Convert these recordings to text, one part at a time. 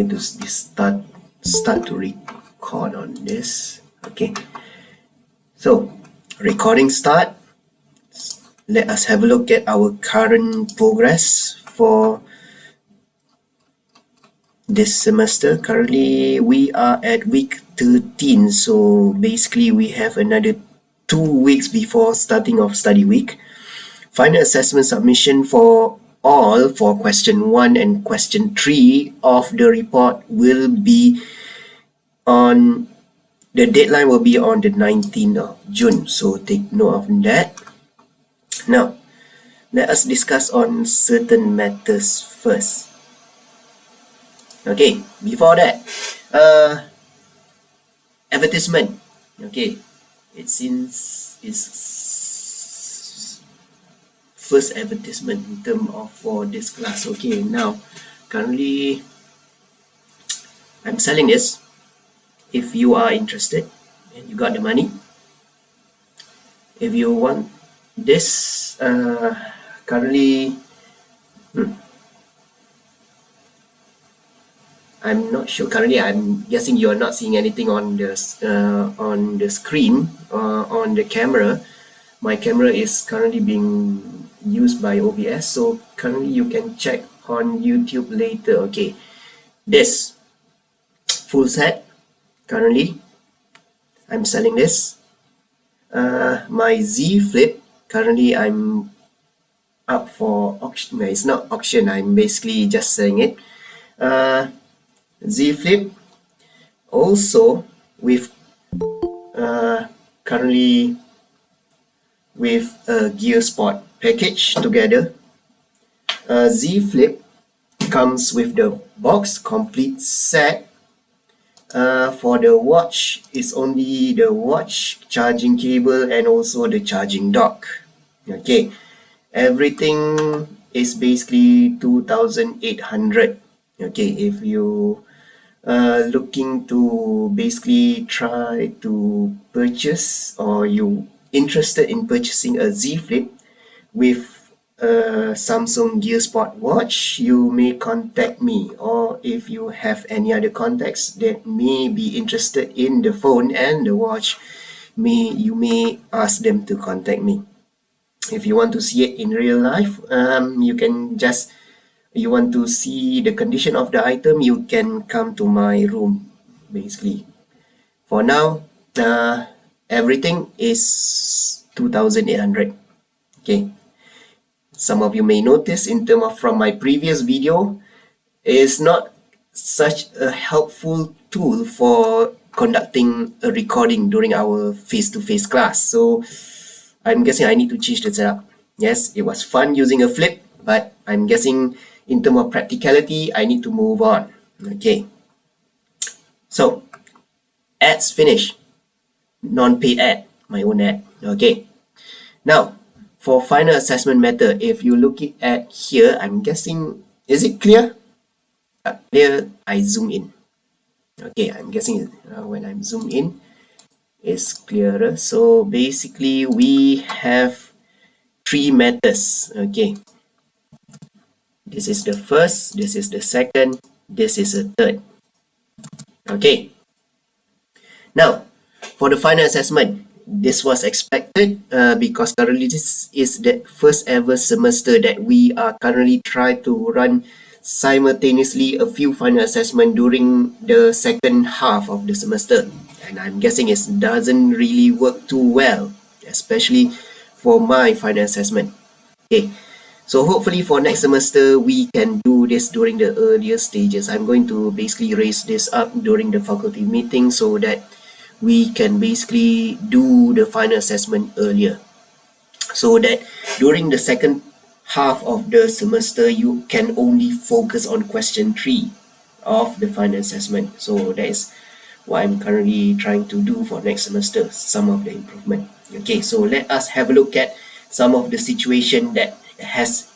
going to start to record on this. Okay, so recording start. Let us have a look at our current progress for this semester. Currently we are at week 13, so basically we have another 2 weeks before starting of study week. Final assessment submission for all for question 1 and question 3 of the report will be on, the deadline will be on the 19th of June, so take note of that. Now, let us discuss on certain matters first. Okay, before that, advertisement. Okay, it's first advertisement in terms of for this class. Okay, now currently I'm selling this. If you are interested and you got the money, if you want this, currently I'm not sure. Currently, I'm guessing you're not seeing anything on the screen, on the camera. My camera is currently being used by OBS, so currently you can check on YouTube later. Okay, this full set, currently I'm selling this. My Z Flip, currently I'm up for auction. No, it's not auction, I'm basically just selling it. Z Flip also with currently with a gear spot package together. Z Flip comes with the box complete set. For the watch, it's only the watch, charging cable, and also the charging dock. Okay, everything is basically 2,800. Okay, if you looking to basically try to purchase, or you interested in purchasing a Z Flip with a Samsung Gear Spot watch, you may contact me, or if you have any other contacts that may be interested in the phone and the watch, you may ask them to contact me. If you want to see it in real life, you want to see the condition of the item, you can come to my room. Basically, for now, everything is 2,800. Okay, some of you may notice in terms of from my previous video, is not such a helpful tool for conducting a recording during our face-to-face class, so I'm guessing I need to change the setup. Yes, it was fun using a flip, but I'm guessing in terms of practicality, I need to move on. Okay, so ads finished. Non-paid ad, my own ad. Okay, now for final assessment method, if you look at here, I'm guessing, is it clear? Clear, I zoom in. Okay, I'm guessing when I'm zoomed in, it's clearer. So basically, we have 3 methods. Okay, this is the first, this is the second, this is the third. Okay, now for the final assessment, this was expected because currently this is the first ever semester that we are currently trying to run simultaneously a few final assessment during the second half of the semester, and I'm guessing it doesn't really work too well, especially for my final assessment. Okay, so hopefully for next semester we can do this during the earlier stages. I'm going to basically raise this up during the faculty meeting so that we can basically do the final assessment earlier, so that during the second half of the semester you can only focus on question 3 of the final assessment. So that is what I'm currently trying to do for next semester, some of the improvement. Okay, so let us have a look at some of the situation that has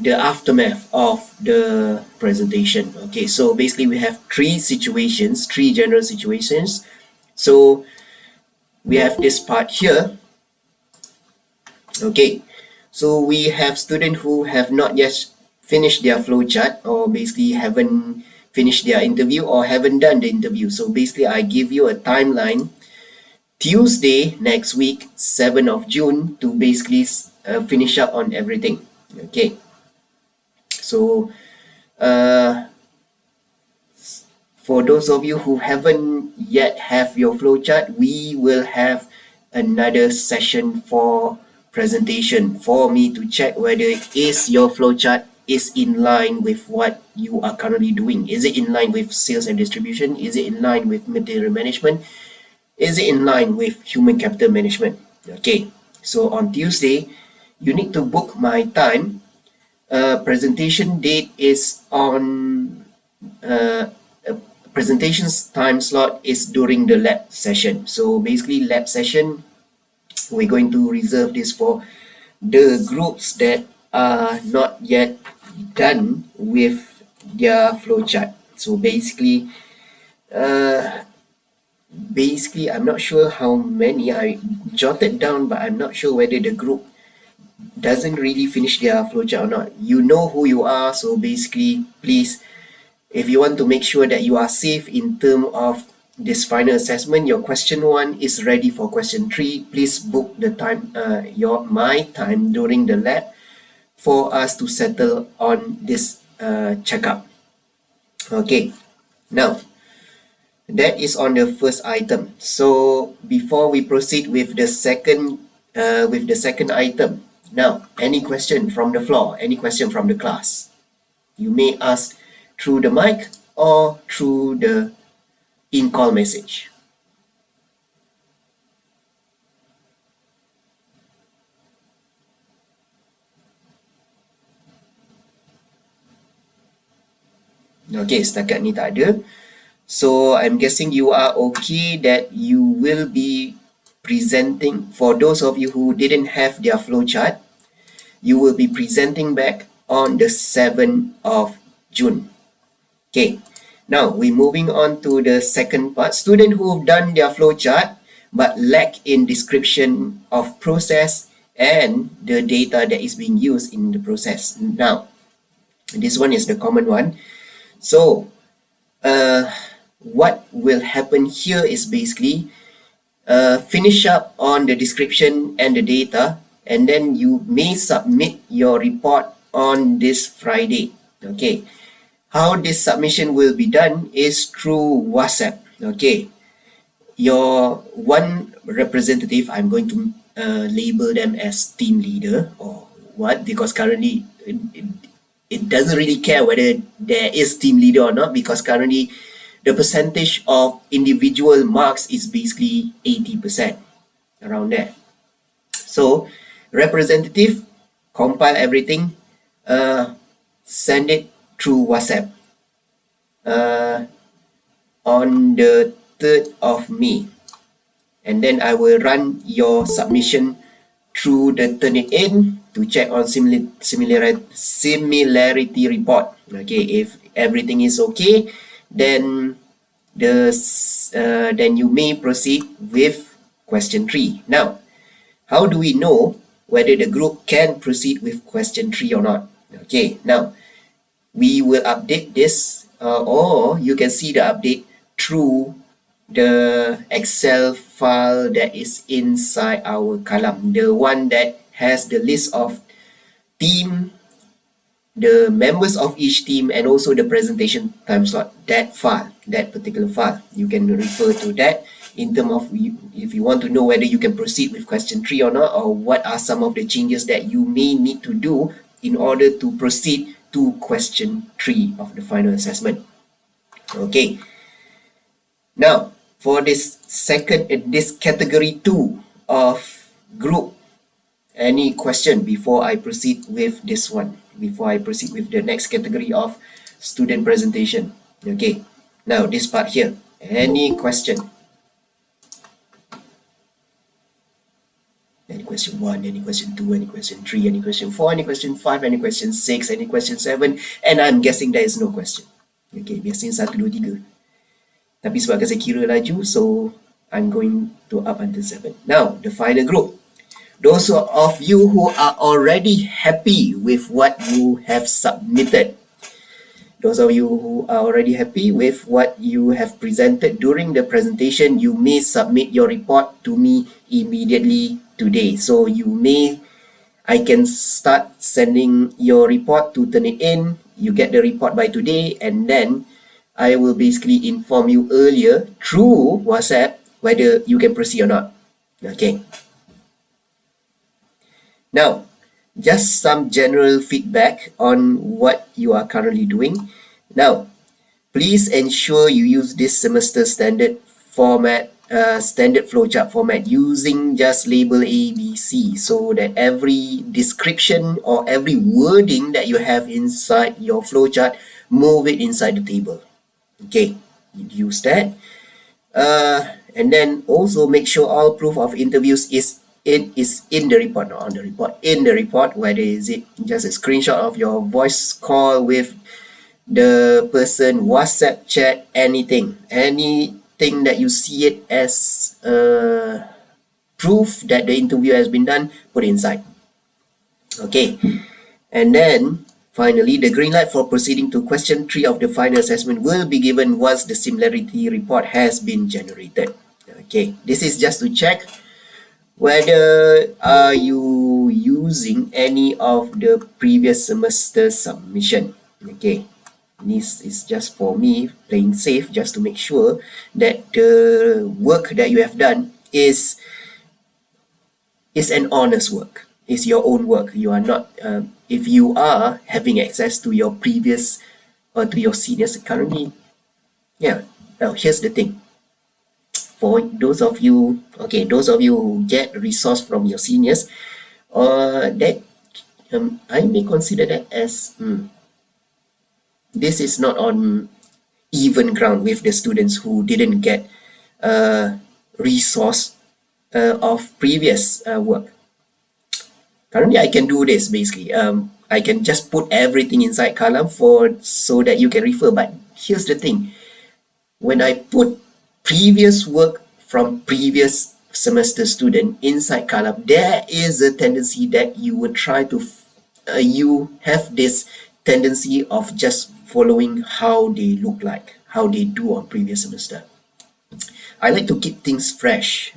the aftermath of the presentation. Okay, so basically we have 3 general situations. So we have this part here. Okay, so we have students who have not yet finished their flowchart, or basically haven't finished their interview or haven't done the interview. So basically, I give you a timeline. Tuesday next week, 7th of June, to basically finish up on everything. Okay. So for those of you who haven't yet have your flowchart, we will have another session for presentation for me to check whether is your flowchart is in line with what you are currently doing. Is it in line with sales and distribution? Is it in line with material management? Is it in line with human capital management? Okay, so on Tuesday, you need to book my time. Presentation date is on presentations time slot is during the lab session. So basically lab session, we're going to reserve this for the groups that are not yet done with their flowchart. So basically I'm not sure how many I jotted down, but I'm not sure whether the group doesn't really finish their flowchart or not. You know who you are, so basically please, if you want to make sure that you are safe in terms of this final assessment, your question 1 is ready for question 3. Please book the time, my time during the lab for us to settle on this checkup. Okay, now that is on the first item. So before we proceed with the second item, now any question from the floor, any question from the class, you may ask through the mic or through the in-call message. Okay, setakat ni tak ada. So I'm guessing you are okay that you will be presenting, for those of you who didn't have their flowchart, you will be presenting back on the 7th of June. Okay, now we're moving on to the second part. Students who have done their flowchart but lack in description of process and the data that is being used in the process. Now, this one is the common one. So, what will happen here is basically finish up on the description and the data, and then you may submit your report on this Friday. Okay, how this submission will be done is through WhatsApp. Okay, your one representative, I'm going to label them as team leader or what, because currently it doesn't really care whether there is team leader or not, because currently the percentage of individual marks is basically 80%, around there. So representative compile everything, send it through WhatsApp on the 3rd of May, and then I will run your submission through the Turnitin to check on similarity report. Okay, if everything is okay, then then you may proceed with question 3. Now, how do we know whether the group can proceed with question 3 or not? Okay, now we will update this, or you can see the update through the Excel file that is inside our column, the one that has the list of team, the members of each team, and also the presentation time slot. That file, that particular file, you can refer to that in terms of if you want to know whether you can proceed with question 3 or not, or what are some of the changes that you may need to do in order to proceed to question 3 of the final assessment. Okay, now for this category 2 of group, any question before I proceed with this one, before I proceed with the next category of student presentation? Okay, now this part here, any question? Any question 1, any question 2, any question 3, any question 4, any question 5, any question 6, any question 7, and I'm guessing there is no question. Okay, biasanya 1, 2, 3. Tapi sebab saya kira laju, so I'm going to up until 7. Now, the final group. Those of you who are already happy with what you have submitted, Those of you who are already happy with what you have presented during the presentation, you may submit your report to me immediately today. So I can start sending your report to Turnitin. You get the report by today, and then I will basically inform you earlier through WhatsApp whether you can proceed or not. Okay. Now, just some general feedback on what you are currently doing. Now, please ensure you use this semester standard format, standard flowchart format using just label A, B, C, so that every description or every wording that you have inside your flowchart, move it inside the table. Okay, use that. And then also make sure all proof of interviews is in the report, not on the report, in the report, whether is it just a screenshot of your voice call with the person, WhatsApp chat, anything that you see it as proof that the interview has been done, put it inside. Okay, and then finally, the green light for proceeding to question 3 of the final assessment will be given once the similarity report has been generated. Okay, this is just to check whether are you using any of the previous semester submission. Okay, this is just for me playing safe, just to make sure that the work that you have done is an honest work, is your own work. You are not, if you are having access to your previous or to your seniors currently, yeah. Now here's the thing. For those of you who get resource from your seniors, that I may consider that as this is not on even ground with the students who didn't get resource of previous work. Currently, I can do this basically. I can just put everything inside column so that you can refer. But here's the thing: when I put previous work from previous semester student inside column, there is a tendency that you would try to you have this tendency of just following how they look like, how they do on previous semester. I like to keep things fresh.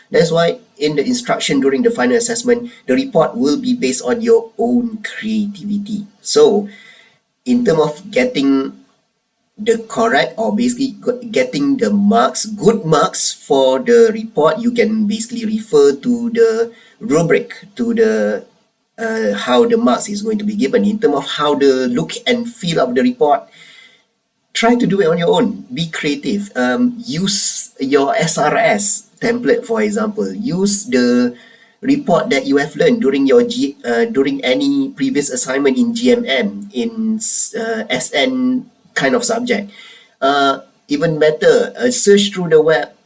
That's why in the instruction during the final assessment, the report will be based on your own creativity. So in terms of getting the correct, or basically getting the marks, good marks for the report, you can basically refer to the rubric, to the how the marks is going to be given. In terms of how the look and feel of the report, try to do it on your own. Be creative. Use your SRS template, for example. Use the report that you have learned during your during any previous assignment in GMM, in SN kind of subject. Even better, search through the web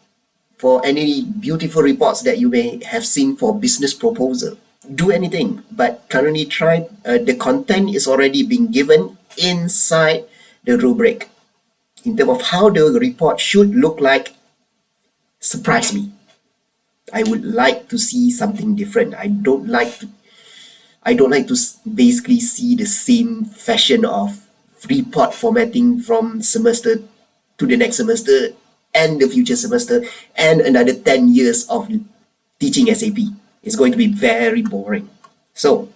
for any beautiful reports that you may have seen for business proposal. Do anything, but currently try, the content is already being given inside the rubric. In terms of how the report should look like, surprise me. I would like to see something different. I don't like to basically see the same fashion of report formatting from semester to the next semester and the future semester and another 10 years of teaching SAP. It's going to be very boring. So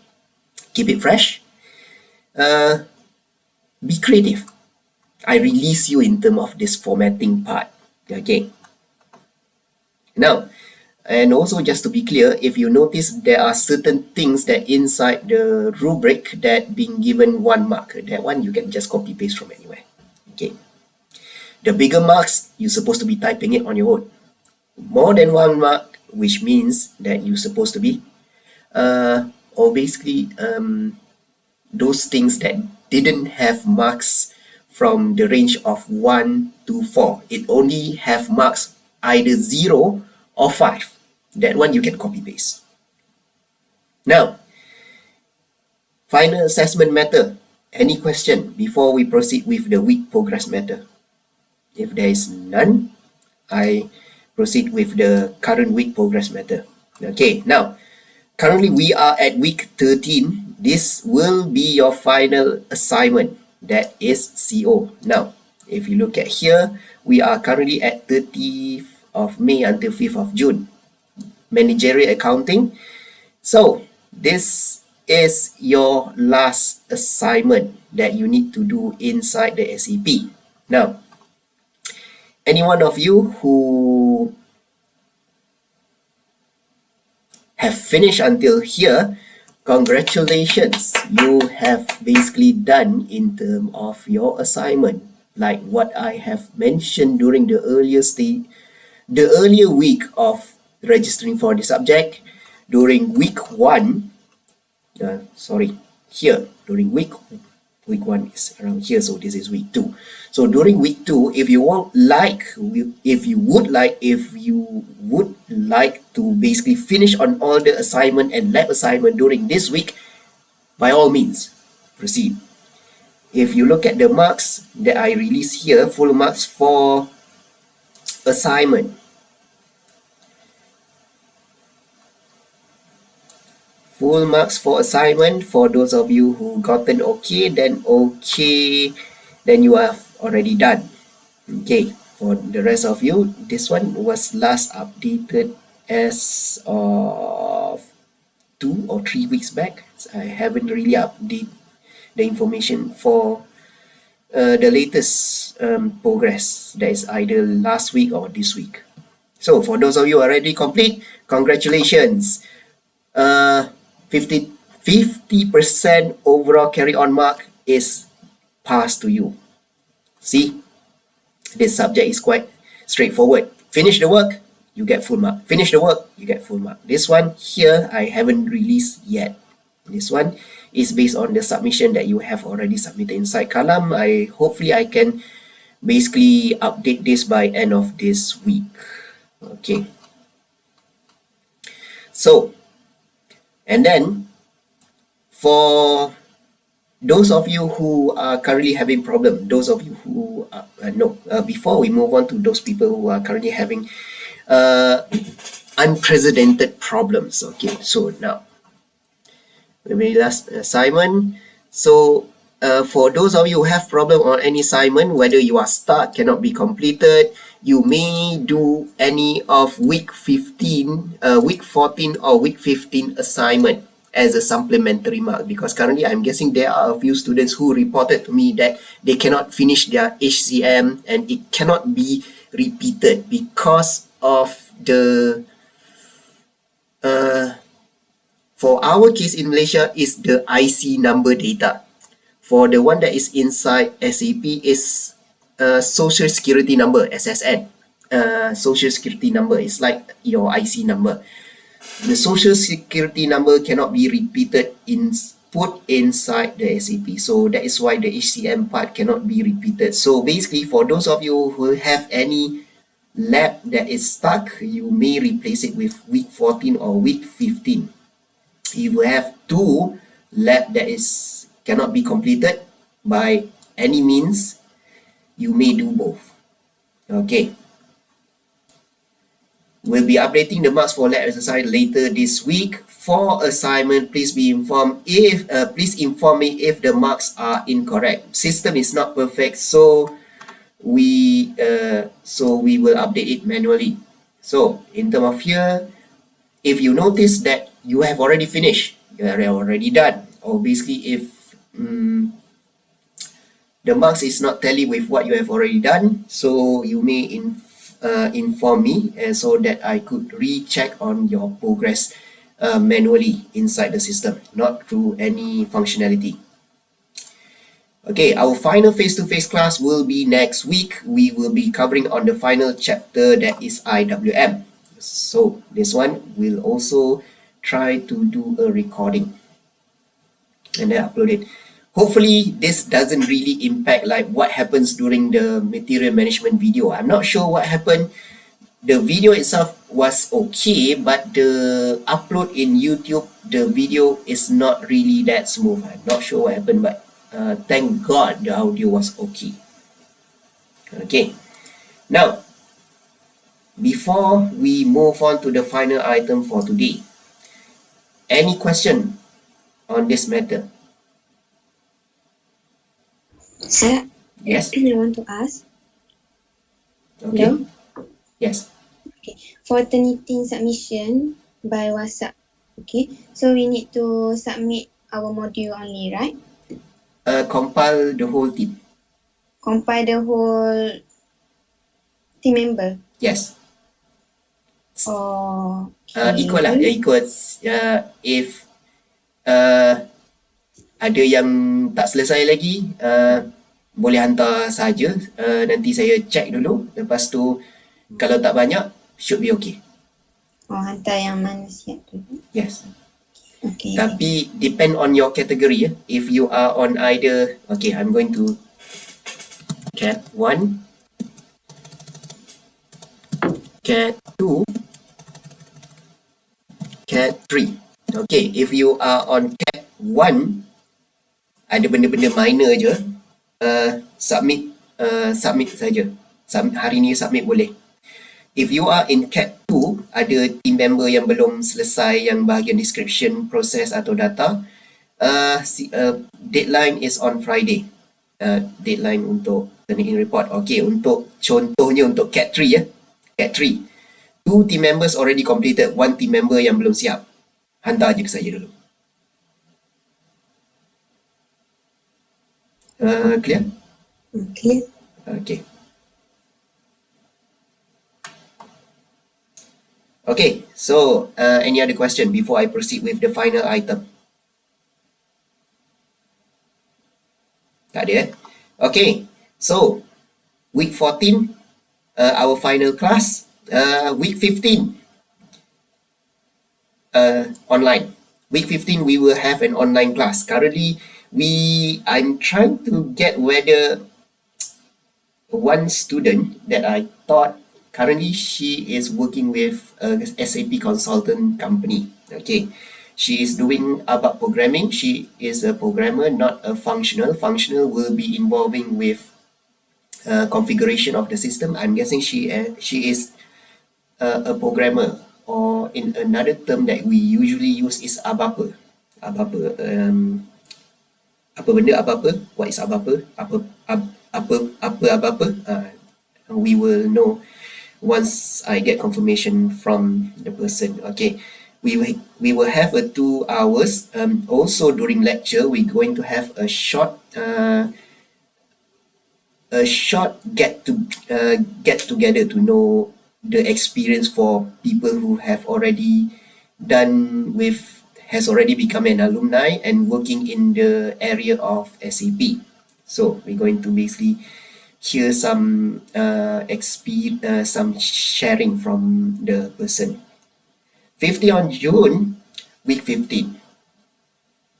keep it fresh. Be creative. I release you in terms of this formatting part. Okay. Now, and also just to be clear, if you notice there are certain things that inside the rubric that being given 1 mark, that one you can just copy paste from anywhere. Okay. The bigger marks, you're supposed to be typing it on your own. More than 1 mark, which means that you're supposed to be, or basically those things that didn't have marks from the range of 1 to 4. It only have marks either 0 or 5. That one you can copy paste. Now, final assessment matter. Any question before we proceed with the week progress matter? If there is none, I proceed with the current week progress matter. Okay, now, currently we are at week 13. This will be your final assignment. that is CO. Now, if you look at here, we are currently at 30th of May until 5th of June. Managerial accounting. So, this is your last assignment that you need to do inside the SAP. Now, any one of you who have finished until here, congratulations, you have basically done in terms of your assignment. Like what I have mentioned during the earlier week of registering for the subject, during week one, here, during week one is around here, so this is week two. So during week two, if you would like to basically finish on all the assignment and lab assignment during this week, by all means, proceed. If you look at the marks that I release here, full marks for assignment. Full marks for assignment, for those of you who gotten okay, then you have already done. Okay, for the rest of you, this one was last updated as of 2 or 3 weeks back. I haven't really updated the information for the latest progress, that is either last week or this week. So for those of you already complete, congratulations. 50% overall carry on mark is passed to you. See, this subject is quite straightforward. Finish the work, you get full mark. Finish the work, you get full mark. This one here, I haven't released yet. This one is based on the submission that you have already submitted inside Kalam. Hopefully I can basically update this by end of this week. Okay. So, and then for those of you who are currently having problem, those of you who before we move on to those people who are currently having unprecedented problems. Okay, so now maybe last assignment. So for those of you who have problem on any assignment, whether you are stuck, cannot be completed, you may do any of week 14 or week 15 assignment as a supplementary mark, because currently I'm guessing there are a few students who reported to me that they cannot finish their HCM and it cannot be repeated because of the for our case in Malaysia is the IC number data. For the one that is inside SAP is Social Security number, SSN. Social Security number is like your IC number. The Social Security number cannot be repeated put inside the SAP. So that is why the HCM part cannot be repeated. So basically, for those of you who have any lab that is stuck, you may replace it with week 14 or week 15. If you have two lab that cannot be completed by any means, you may do both. Okay. We'll be updating the marks for lab exercise later this week. For assignment, please inform me if the marks are incorrect. System is not perfect, so we will update it manually. So in terms of here, if you notice that you have already finished, you are already done, or basically if the marks is not tally with what you have already done, so you may inform me so that I could recheck on your progress manually inside the system, not through any functionality. Okay, our final face-to-face class will be next week. We will be covering on the final chapter, that is IWM. So this one will also try to do a recording and then upload it. Hopefully this doesn't really impact like what happens during the material management video. I'm not sure what happened. The video itself was okay, but the upload in YouTube, the video is not really that smooth. I'm not sure what happened, but thank God the audio was okay. Okay, now before we move on to the final item for today, any question on this matter? Sir, Yes. I want to ask. Okay. Hello? Yes. Okay. For Turnitin submission by WhatsApp. Okay. So we need to submit our module only, right? Compile the whole team. Compile the whole team member. Yes. Equal lah. Okay. Equals. If uh, ada yang tak selesai lagi, boleh hantar saja. Nanti saya check dulu. Lepas tu, kalau tak banyak, should be okay. Oh, hantar yang mana siap tu. Yes. Okay. Tapi depend on your category. If you are on either, okay, I'm going to Cat 1, Cat 2, Cat 3. Okay, if you are on Cat 1, ada benda-benda minor je, submit saja. Hari ni submit boleh. If you are in Cat 2, ada team member yang belum selesai yang bahagian description, proses atau data, deadline is on Friday. Deadline untuk Turnitin report. Okay, untuk contohnya untuk Cat 3 ya. Cat 3. 2 team members already completed, 1 team member yang belum siap. Hantar je ke saya dulu. Clear? Clear. Okay. Okay, so any other question before I proceed with the final item? Tak ada. Okay, so week 14, our final class. Week 15, online. Week 15, we will have an online class. Currently, I'm trying to get whether one student that I thought currently she is working with a SAP consultant company. Okay, she is doing ABAP programming. She is a programmer, not a functional. Functional will be involving with configuration of the system. I'm guessing she is a programmer, or in another term that we usually use is ABAP. ABAP. Apa benda apa-apa? What is apa-apa? Apa-apa? We will know once I get confirmation from the person. Okay, we will have a 2 hours. Also during lecture, we're going to have a short get together to know the experience for people who have already has already become an alumni and working in the area of SAP. So we're going to basically hear some some sharing from the person. 50 on June, week 15,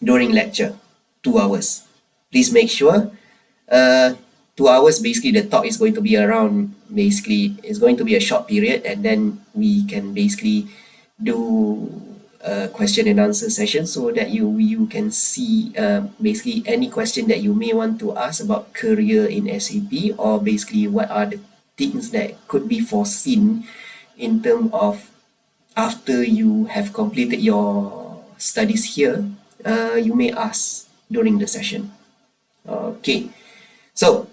during lecture, 2 hours. Please make sure 2 hours, basically the talk is going to be around, basically it's going to be a short period, and then we can basically do a question and answer session so that you can see basically any question that you may want to ask about career in SAP, or basically what are the things that could be foreseen in terms of after you have completed your studies here, you may ask during the session. Okay, so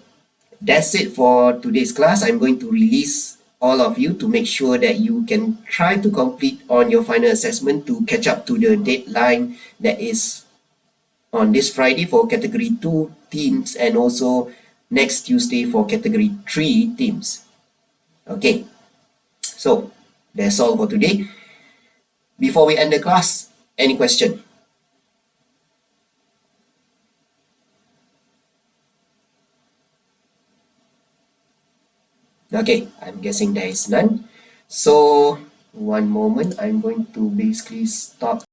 that's it for today's class. I'm going to release all of you to make sure that you can try to complete on your final assessment to catch up to the deadline that is on this Friday for category 2 teams, and also next Tuesday for category 3 teams. Okay, so that's all for today. Before we end the class, any question? Okay, I'm guessing there is none. So one moment, I'm going to basically stop